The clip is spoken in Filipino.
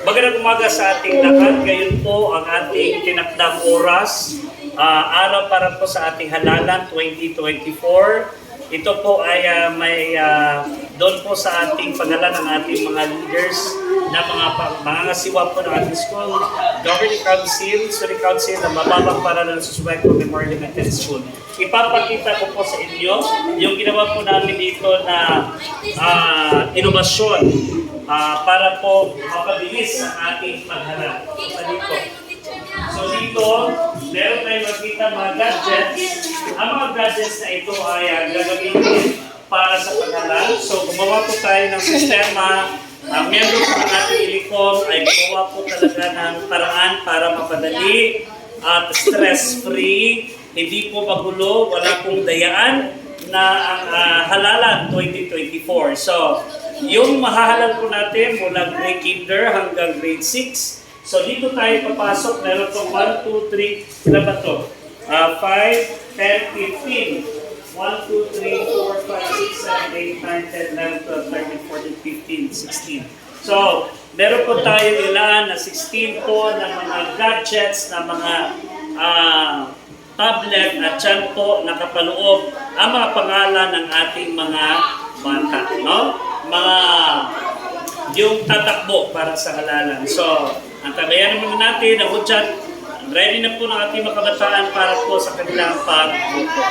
Magandang umaga sa ating lahat. Ngayon po ang ating tinakdang oras, araw para po sa ating halalan 2024. Ito po ay doon po sa ating paghalan ng ating mga leaders na mga ngasiwa po ng ating school, Governing Council, Student Council na mababang para ng Susubayco Memorial Elementary School. Ipapakita ko po sa inyo yung ginawa po namin dito na inobasyon para po mapabilis ang ating pagharap. So dito, meron tayong makita mga gadgets. Ang mga gadgets na ito ay gagamitin para sa pagharap. So gumawa po tayo ng sistema. Ang miyembro po ng ating Ilicom ay gumawa po talaga ng paraan para mapadali at stress-free, hindi po magulo, wala pong dayaan na ang halalan 2024. So, yung mahahalal po natin mula grade kinder hanggang grade 6. So, dito tayo papasok. Meron pong 1, 2, 3, sila ba ito? 5, 10, 15. 1, 2, 3, 4, 5, 6, 7, 8, 9, 10, 11, 12, 13, 14, 15, 16. So, meron po tayo ilan na 16 po na mga gadgets, na mga tablet at dyan po nakapaloob ang mga pangalan ng ating mga bata, no? Yung tatakbo para sa halalan. So, ang tabayan naman natin, ang hudyan, ready na po ng ating mga kabataan para po sa kanilang pag-boto.